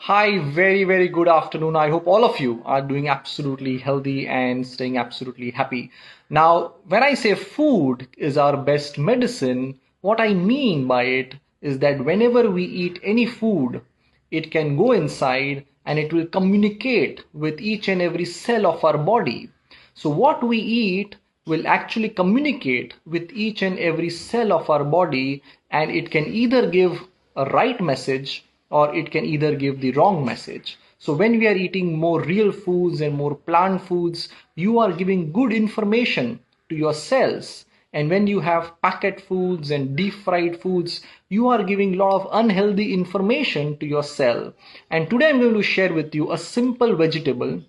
Hi, very good afternoon. I hope all of you are doing absolutely healthy and staying absolutely happy. Now, when I say food is our best medicine, what I mean by it is that whenever we eat any food, it can go inside and it will communicate with each and every cell of our body. So, what we eat will actually communicate with each and every cell of our body, and it can either give a right message or it can either give the wrong message. So when we are eating more real foods and more plant foods, you are giving good information to your cells. And when you have packet foods and deep fried foods, you are giving a lot of unhealthy information to your cell. And today I'm going to share with you a simple vegetable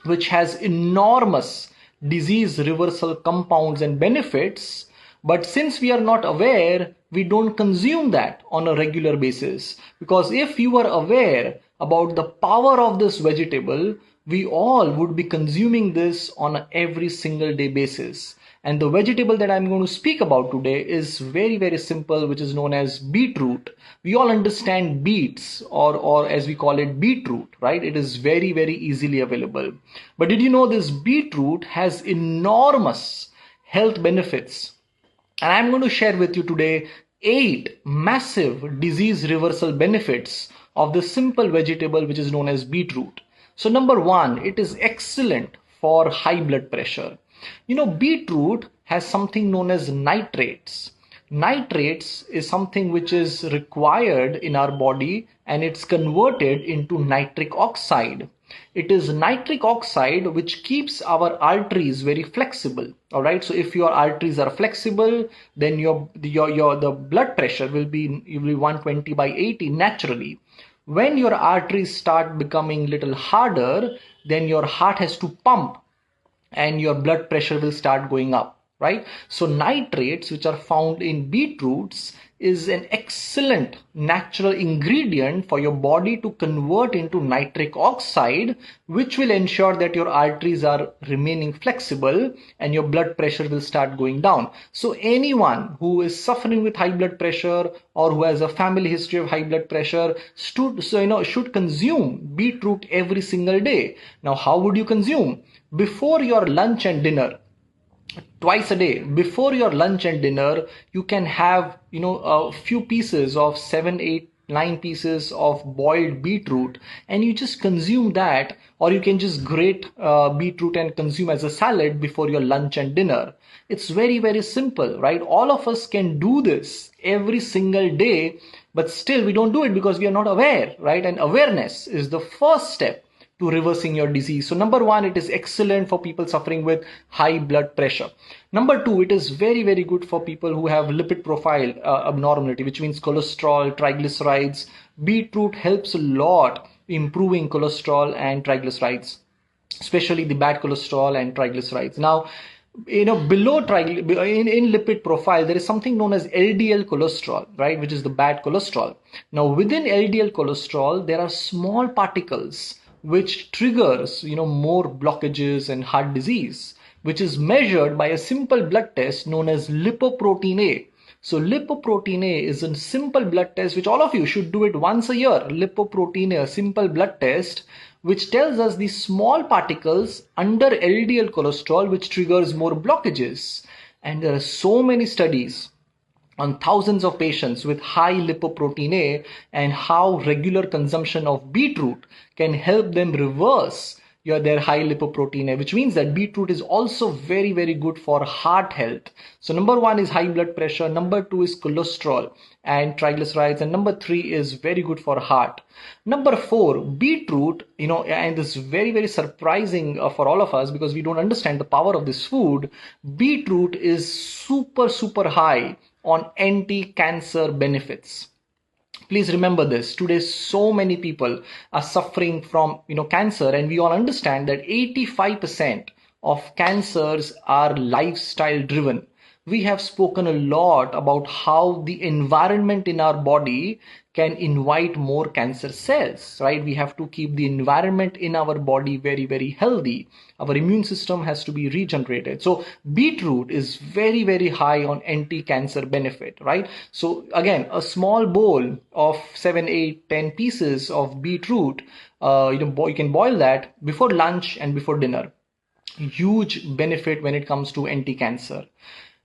which has enormous disease reversal compounds and benefits. But since we are not aware, we don't consume that on a regular basis. Because if you are aware about the power of this vegetable, we all would be consuming this on a every single day basis. And the vegetable that I'm going to speak about today is very simple, which is known as beetroot. We all understand beets, or as we call it, beetroot, right? It is very easily available. But did you know this beetroot has enormous health benefits? And I'm going to share with you today 8 massive disease reversal benefits of this simple vegetable which is known as beetroot. So number one, it is excellent for high blood pressure. You know, beetroot has something known as nitrates. Nitrates is something which is required in our body and it's converted into nitric oxide. It is nitric oxide which keeps our arteries very flexible. All right. So if your arteries are flexible, then your the blood pressure will be 120/80 naturally. When your arteries start becoming little harder, then your heart has to pump and your blood pressure will start going up, right? So nitrates, which are found in beetroots, is an excellent natural ingredient for your body to convert into nitric oxide, which will ensure that your arteries are remaining flexible and your blood pressure will start going down. So anyone who is suffering with high blood pressure or who has a family history of high blood pressure should consume beetroot every single day. Now, how would you consume? Before your lunch and dinner, twice a day, before your lunch and dinner, you can have a few pieces of 7 8 9 pieces of boiled beetroot, and you just consume that, or you can just grate beetroot and consume as a salad before your lunch and dinner. It's very simple, right? All of us can do this every single day, but still we don't do it because we are not aware, right? And awareness is the first step to reversing your disease. So number one, it is excellent for people suffering with high blood pressure. Number two, it is very good for people who have lipid profile abnormality, which means cholesterol, triglycerides. Beetroot helps a lot improving cholesterol and triglycerides, especially the bad cholesterol and triglycerides. Now, below in lipid profile, there is something known as LDL cholesterol, right, which is the bad cholesterol. Now within LDL cholesterol, there are small particles which triggers more blockages and heart disease, which is measured by a simple blood test known as lipoprotein A. So lipoprotein A is a simple blood test which all of you should do it once a year. Lipoprotein A, a simple blood test which tells us the small particles under LDL cholesterol which triggers more blockages. And there are so many studies on thousands of patients with high lipoprotein A and how regular consumption of beetroot can help them reverse their high lipoprotein A, which means that beetroot is also very good for heart health. So number one is high blood pressure, number two is cholesterol and triglycerides, and number three is very good for heart. Number four, beetroot, and this is very surprising for all of us because we don't understand the power of this food. Beetroot is super high on anti-cancer benefits. Please remember this. Today, so many people are suffering from cancer, and we all understand that 85% of cancers are lifestyle driven. we have spoken a lot about how the environment in our body can invite more cancer cells, right? We have to keep the environment in our body very, very healthy. Our immune system has to be regenerated. So beetroot is very, very high on anti-cancer benefit, right? So again, a small bowl of 7, 8, 10 pieces of beetroot, you can boil that before lunch and before dinner. Huge benefit when it comes to anti-cancer.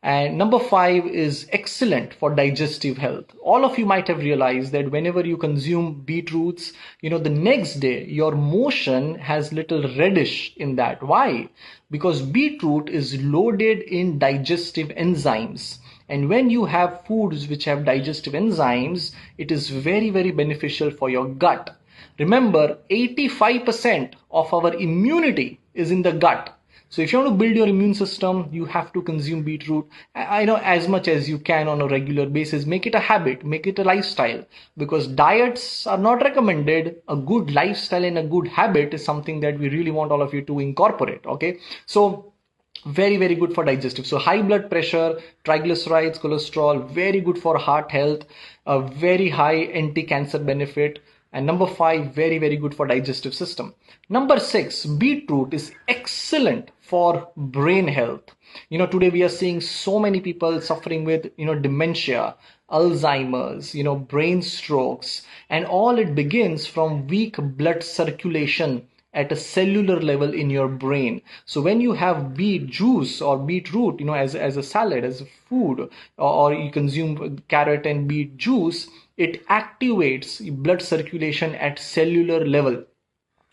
And number 5 is excellent for digestive health. All of you might have realized that whenever you consume beetroots, the next day your motion has little reddish in that. Why? Because beetroot is loaded in digestive enzymes. And when you have foods which have digestive enzymes, it is very, very beneficial for your gut. Remember, 85% of our immunity is in the gut. So if you want to build your immune system, you have to consume beetroot. I know, as much as you can on a regular basis. Make it a habit, make it a lifestyle, because diets are not recommended. A good lifestyle and a good habit is something that we really want all of you to incorporate. Okay, so very, very good for digestive. So high blood pressure, triglycerides, cholesterol, very good for heart health, a very high anti-cancer benefit. And number 5, very, very good for digestive system. Number 6, beetroot is excellent for brain health. Today we are seeing so many people suffering with, dementia, Alzheimer's, brain strokes, and all it begins from weak blood circulation at a cellular level in your brain. So when you have beet juice or beetroot, as a salad, as a food, or you consume carrot and beet juice, it activates blood circulation at cellular level.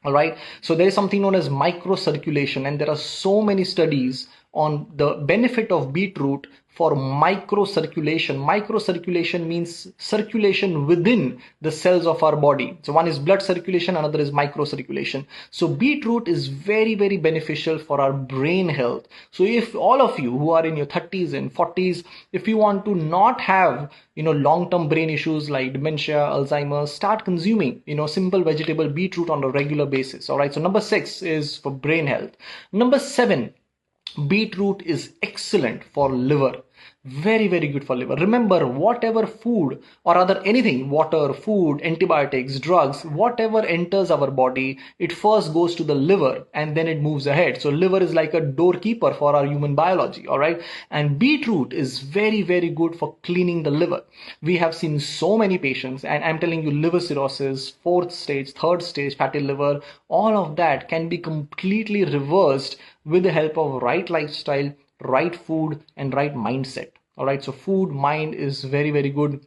All right. So there is something known as microcirculation, and there are so many studies on the benefit of beetroot for microcirculation. Microcirculation means circulation within the cells of our body. So one is blood circulation, another is microcirculation. So beetroot is very, very beneficial for our brain health. So if all of you who are in your 30s and 40s, if you want to not have long-term brain issues like dementia, Alzheimer's, start consuming simple vegetable beetroot on a regular basis. All right. So number 6 is for brain health. Number 7, beetroot is excellent for liver. Very, very good for liver. Remember, whatever food or other anything, water, food, antibiotics, drugs, whatever enters our body, it first goes to the liver and then it moves ahead. So liver is like a doorkeeper for our human biology. All right. And beetroot is very, very good for cleaning the liver. We have seen so many patients, and I'm telling you, liver cirrhosis, 4th stage, 3rd stage fatty liver, all of that can be completely reversed with the help of right lifestyle, right food, and right mindset. All right. So food, mind is very, very good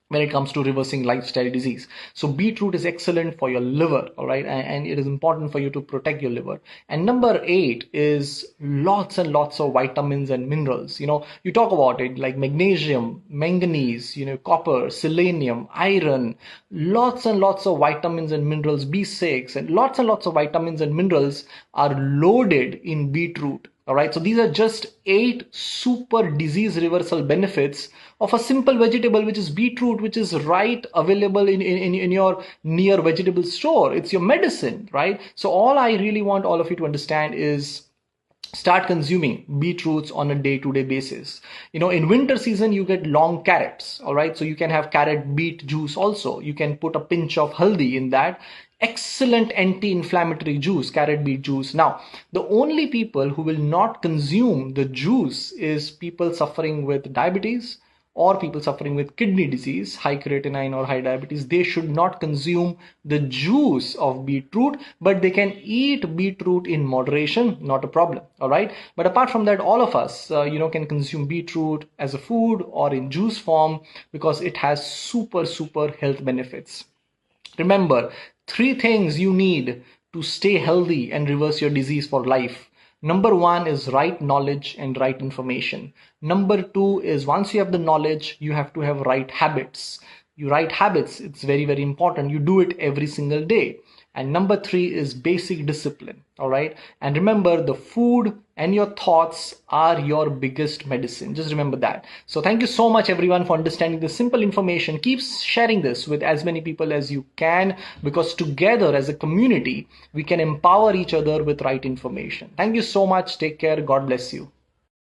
when it comes to reversing lifestyle disease. So beetroot is excellent for your liver. All right. And it is important for you to protect your liver. And number 8 is lots and lots of vitamins and minerals. You talk about it like magnesium, manganese, copper, selenium, iron, lots and lots of vitamins and minerals, B6, and lots of vitamins and minerals are loaded in beetroot. All right. So these are just 8 super disease reversal benefits of a simple vegetable, which is beetroot, which is right available in your near vegetable store. It's your medicine, right? So all I really want all of you to understand is start consuming beetroots on a day-to-day basis. In winter season, you get long carrots. All right. So you can have carrot beet juice also. You can put a pinch of haldi in that. Excellent anti-inflammatory juice, carrot beet juice. Now, the only people who will not consume the juice is people suffering with diabetes or people suffering with kidney disease, high creatinine or high diabetes. They should not consume the juice of beetroot, but they can eat beetroot in moderation, not a problem. All right. But apart from that, all of us, can consume beetroot as a food or in juice form because it has super, super health benefits. Remember, 3 things you need to stay healthy and reverse your disease for life. Number 1 is right knowledge and right information. Number 2 is once you have the knowledge, you have to have right habits. Right habits, it's very, very important. You do it every single day. And number 3 is basic discipline. All right. And remember, the food and your thoughts are your biggest medicine. Just remember that. So thank you so much, everyone, for understanding this simple information. Keep sharing this with as many people as you can, because together as a community, we can empower each other with right information. Thank you so much. Take care. God bless you.